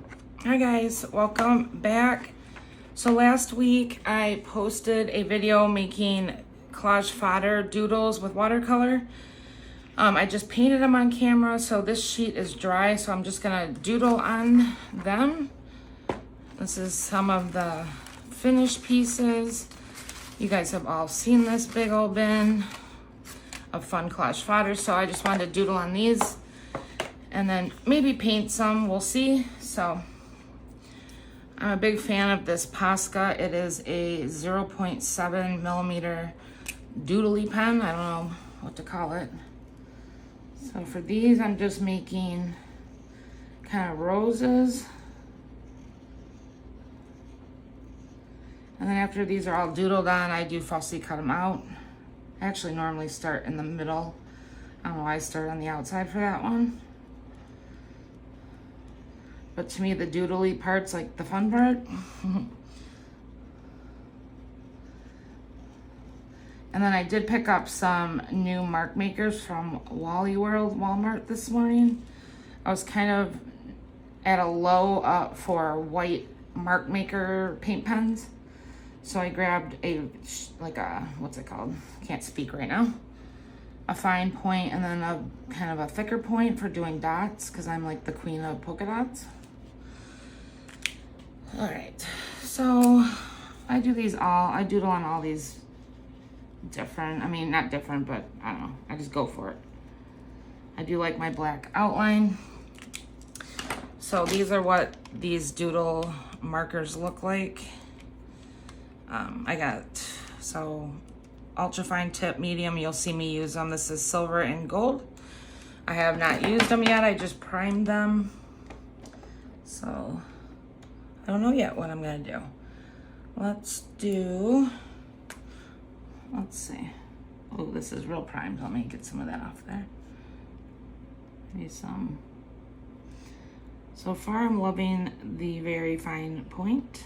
Hi guys, welcome back. So last week I posted a video making collage fodder doodles with watercolor. I just painted them on camera, so this sheet is dry, so I'm just gonna doodle on them. This is some of the finished pieces. You guys have all seen this big old bin of fun collage fodder, so I just wanted to doodle on these and then maybe paint some, we'll see. So I'm a big fan of this Posca. It is a 0.7 millimeter doodly pen. I don't know what to call it. So for these, I'm just making kind of roses. And then after these are all doodled on, I do fussy cut them out. I actually normally start in the middle. I don't know why I started on the outside for that one. But to me, the doodly part's like the fun part. And then I did pick up some new mark makers from Walmart this morning. I was kind of at a low for white mark maker paint pens. So I grabbed what's it called? Can't speak right now. A fine point and then a kind of a thicker point for doing dots, because I'm like the queen of polka dots. All right, so I doodle on all these different, not different, but I don't know, I just go for it. I do like my black outline. So these are what these doodle markers look like. I got, ultra fine tip, medium, you'll see me use them. This is silver and gold. I have not used them yet, I just primed them. So I don't know yet what I'm gonna do. Let's see. Oh, this is real primed. Let me get some of that off there. Maybe some. So far, I'm loving the very fine point.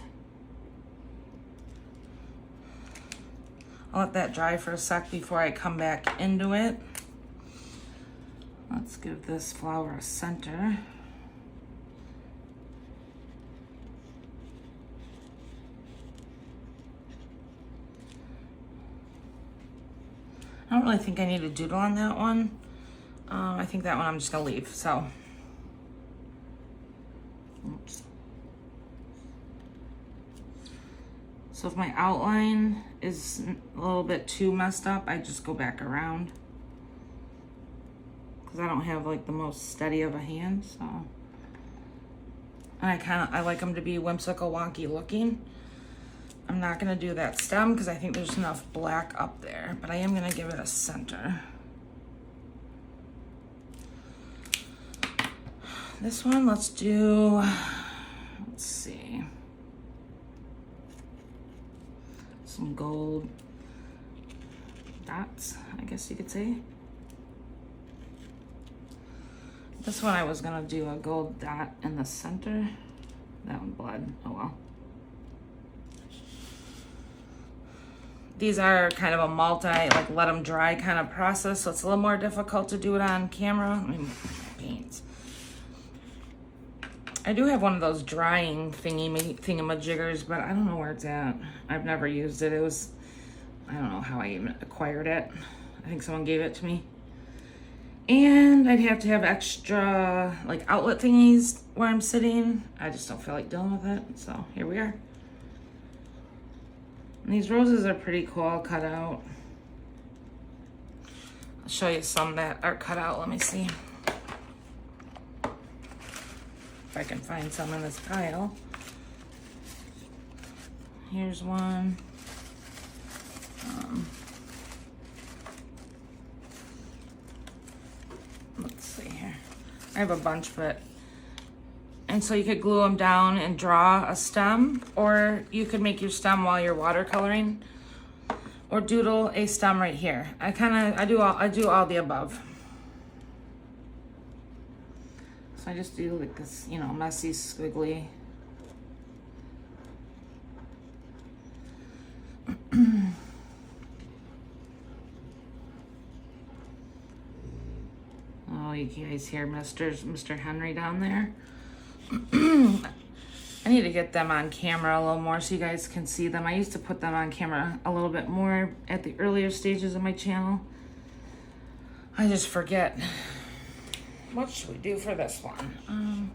I'll let that dry for a sec before I come back into it. Let's give this flower a center. I don't really think I need to doodle on that one. I think that one I'm just gonna leave, so. Oops. So if my outline is a little bit too messed up, I just go back around. Because I don't have like the most steady of a hand, so. And I like them to be whimsical, wonky looking. I'm not gonna do that stem because I think there's enough black up there, but I am gonna give it a center. This one, let's see. Some gold dots, I guess you could say. This one I was gonna do a gold dot in the center. That one bled, oh well. These are kind of a let them dry kind of process, so it's a little more difficult to do it on camera. Let me move my paints. I do have one of those drying thingamajiggers, but I don't know where it's at. I've never used it. I don't know how I even acquired it. I think someone gave it to me. And I'd have to have extra outlet thingies where I'm sitting. I just don't feel like dealing with it, so here we are. And these roses are pretty cool cut out. I'll show you some that are cut out. Let me see if I can find some in this pile. Here's one. Let's see here. I have a bunch, and so you could glue them down and draw a stem, or you could make your stem while you're watercoloring, or doodle a stem right here. I do all the above. So I just do like this, messy, squiggly. Oh, you guys hear Mr. Henry down there? I need to get them on camera a little more so you guys can see them. I used to put them on camera a little bit more at the earlier stages of my channel. I just forget. What should we do for this one?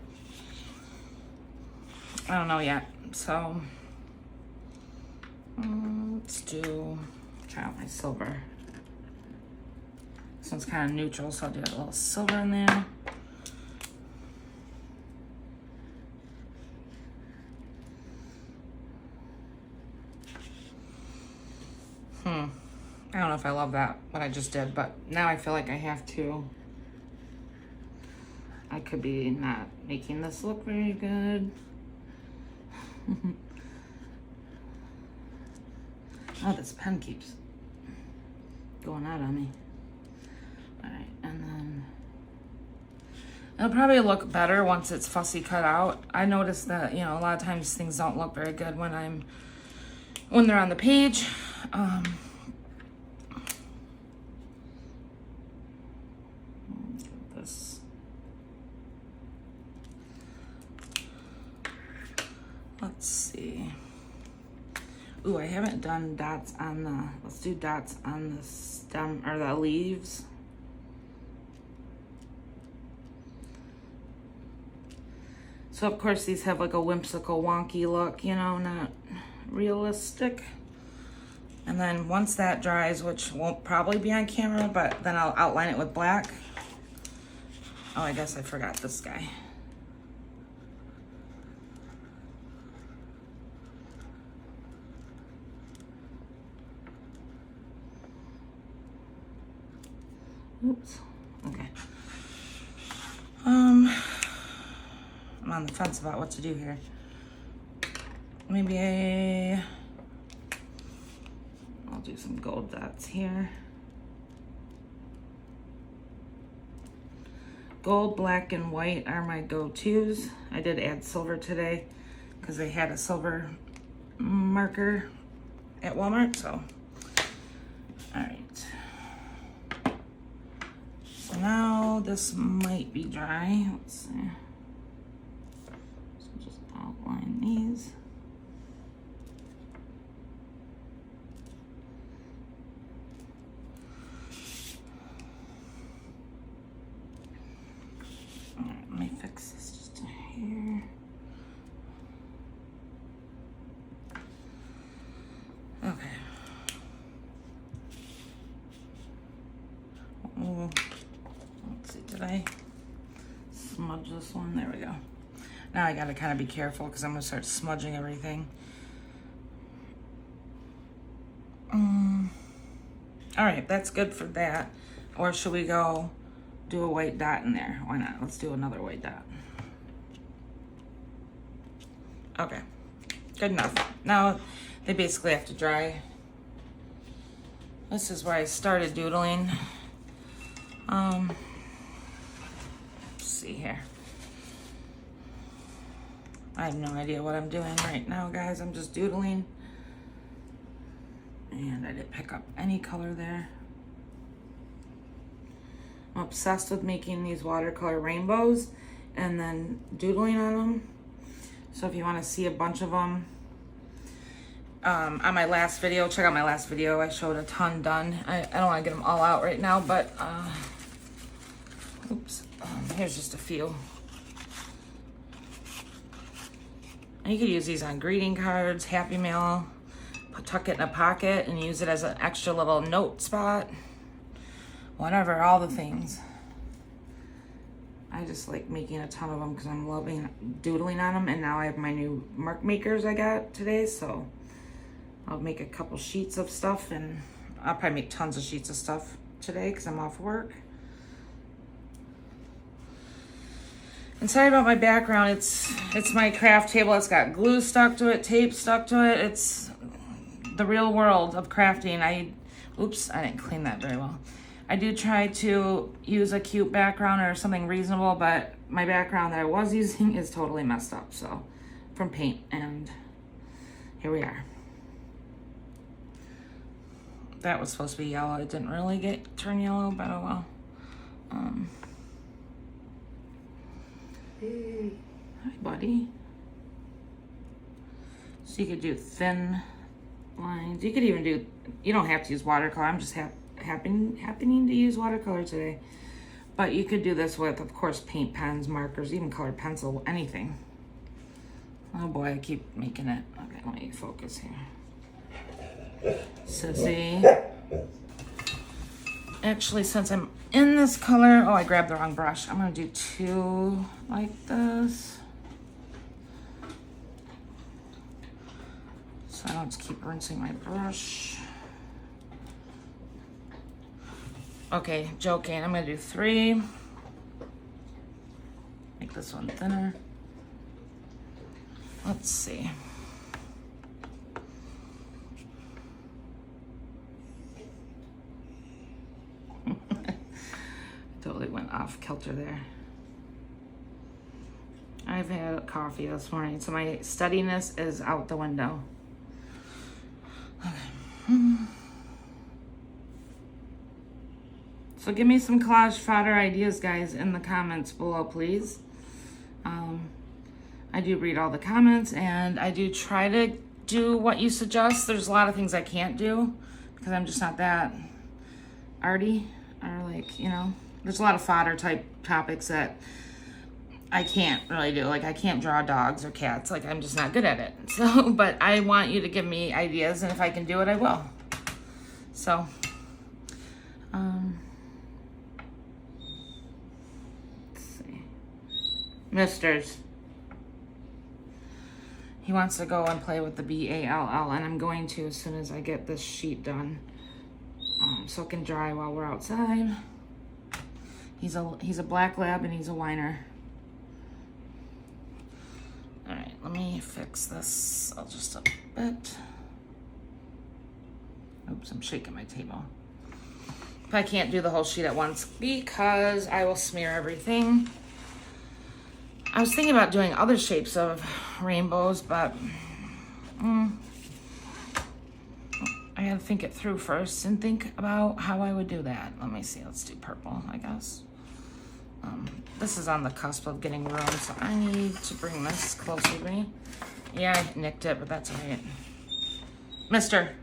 I don't know yet. So let's try out my silver. This one's kind of neutral, so I'll do a little silver in there. I don't know if I love that, what I just did, but now I feel like I have to. I could be not making this look very good. Oh, this pen keeps going out on me. All right, and then it'll probably look better once it's fussy cut out. I noticed that, you know, a lot of times things don't look very good when they're on the page. This. Let's see. Ooh, I haven't done dots on the, let's do dots on the stem or the leaves. So of course these have like a whimsical wonky look, you know, not realistic. And then once that dries, which won't probably be on camera, but then I'll outline it with black. Oh, I guess I forgot this guy. Oops. Okay. I'm on the fence about what to do here. Maybe I'll do some gold dots here. Gold, black, and white are my go-tos. I did add silver today because they had a silver marker at Walmart, so. All right. So now this might be dry. Let's see. So just outline these. All right, let me fix this just here. Okay. Oh, let's see, did I smudge this one? There we go. Now I gotta kind of be careful because I'm gonna start smudging everything. All right, that's good for that. Or should we go do a white dot in there? Why not? Let's do another white dot. Okay, good enough. Now they basically have to dry. This is where I started doodling. Let's see here. I have no idea what I'm doing right now, guys. I'm just doodling. And I didn't pick up any color there. I'm obsessed with making these watercolor rainbows and then doodling on them. So if you want to see a bunch of them, on my last video, check out my last video. I showed a ton done. I don't want to get them all out right now, but oops, here's just a few. And you could use these on greeting cards, Happy Mail, tuck it in a pocket and use it as an extra little note spot. Whatever, all the things. I just like making a ton of them because I'm loving doodling on them. And now I have my new mark makers I got today, so I'll make a couple sheets of stuff, and I'll probably make tons of sheets of stuff today because I'm off work. And sorry about my background. It's my craft table. It's got glue stuck to it, tape stuck to it. It's the real world of crafting. Oops, I didn't clean that very well. I do try to use a cute background or something reasonable, but my background that I was using is totally messed up, so from paint, and here we are. That was supposed to be yellow. It didn't really turn yellow, but oh well. Hi, buddy. So you could do thin lines. You could even do, you don't have to use watercolor. I'm just happening to use watercolor today. But you could do this with, of course, paint pens, markers, even colored pencil, anything. Oh boy, I keep making it. Okay, let me focus here. Sissy. Actually, since I'm in this color, oh, I grabbed the wrong brush. I'm gonna do two like this. So I don't just keep rinsing my brush. Okay, joking, I'm gonna do three. Make this one thinner. Let's see. Totally went off kilter there. I've had coffee this morning, so my steadiness is out the window. Okay. So give me some collage fodder ideas, guys, in the comments below, please. I do read all the comments, and I do try to do what you suggest. There's a lot of things I can't do because I'm just not that arty, or like, you know, there's a lot of fodder type topics that I can't really do. Like, I can't draw dogs or cats. Like, I'm just not good at it. So, but I want you to give me ideas, and if I can do it, I will. So, let's see. Misters. He wants to go and play with the BALL, and I'm going to as soon as I get this sheet done, so it can dry while we're outside. He's a black lab, and he's a whiner. All right, let me fix this just a bit. Oops, I'm shaking my table. But I can't do the whole sheet at once because I will smear everything. I was thinking about doing other shapes of rainbows, but I gotta think it through first and think about how I would do that. Let me see, let's do purple, I guess. This is on the cusp of getting room, so I need to bring this closer to me. Yeah, I nicked it, but that's all right. Mister.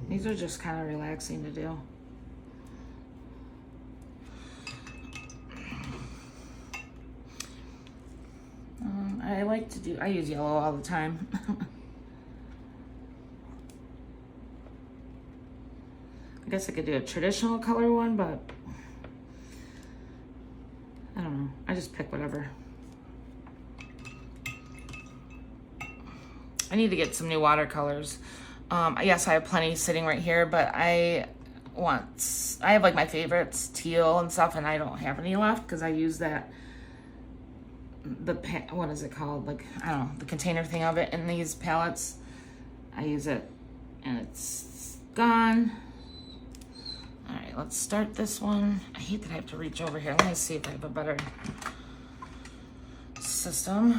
These are just kind of relaxing to do. I like to do, I use yellow all the time. I guess I could do a traditional color one, but I don't know. I just pick whatever. I need to get some new watercolors. Yes, I have plenty sitting right here, but I have like my favorites, teal and stuff, and I don't have any left because I use that, what is it called? Like, I don't know, the container thing of it in these palettes. I use it and it's gone. All right, let's start this one. I hate that I have to reach over here. Let me see if I have a better system.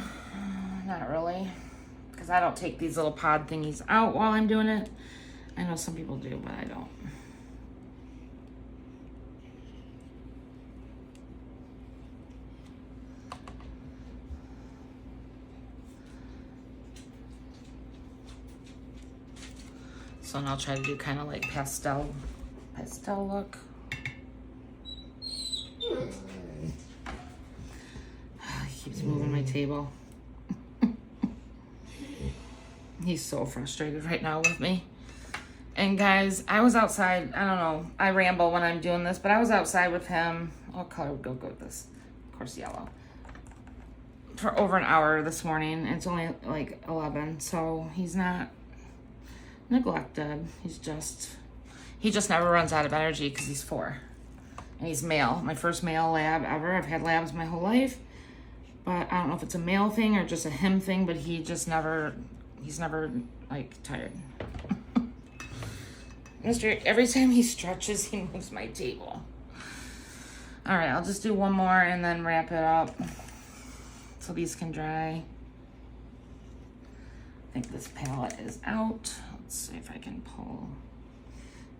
Not really. Because I don't take these little pod thingies out while I'm doing it. I know some people do, but I don't. So now I'll try to do kind of like pastel look. He keeps moving my table. He's so frustrated right now with me. And guys, I was outside, I don't know, I ramble when I'm doing this, but I was outside with him. What color would go good with this? Of course, yellow. For over an hour this morning. It's only like 11, so he's not neglected. He just never runs out of energy because he's 4. And he's male. My first male lab ever. I've had labs my whole life. But I don't know if it's a male thing or just a him thing, but he's never like tired. Every time he stretches, he moves my table. All right, I'll just do one more and then wrap it up so these can dry. I think this palette is out. Let's see if I can pull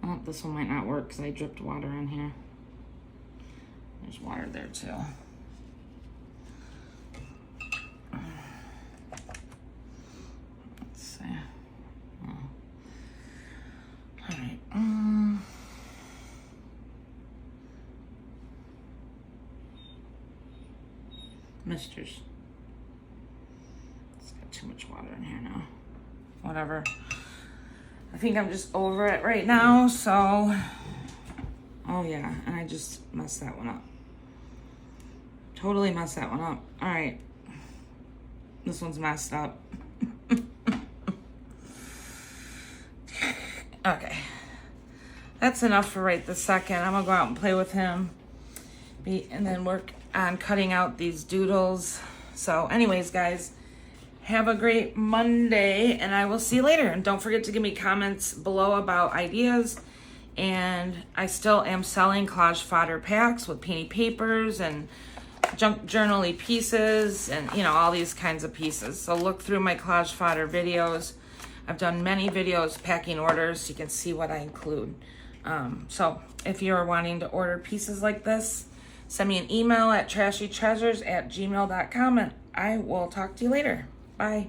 Oh, this one might not work because I dripped water in here. There's water there too. Let's see. Oh. All right. Misters. It's got too much water in here now. Whatever. I think I'm just over it right now, so. Oh yeah, and I just messed that one up. Totally messed that one up. All right. This one's messed up. Okay. That's enough for right this second. I'm gonna go out and play with him. And then work on cutting out these doodles. So anyways, guys, have a great Monday, and I will see you later. And don't forget to give me comments below about ideas. And I still am selling collage fodder packs with painty papers and junk journal-y pieces and, you know, all these kinds of pieces. So look through my collage fodder videos. I've done many videos packing orders so you can see what I include. So if you're wanting to order pieces like this, send me an email at trashytreasures@gmail.com, and I will talk to you later. Bye.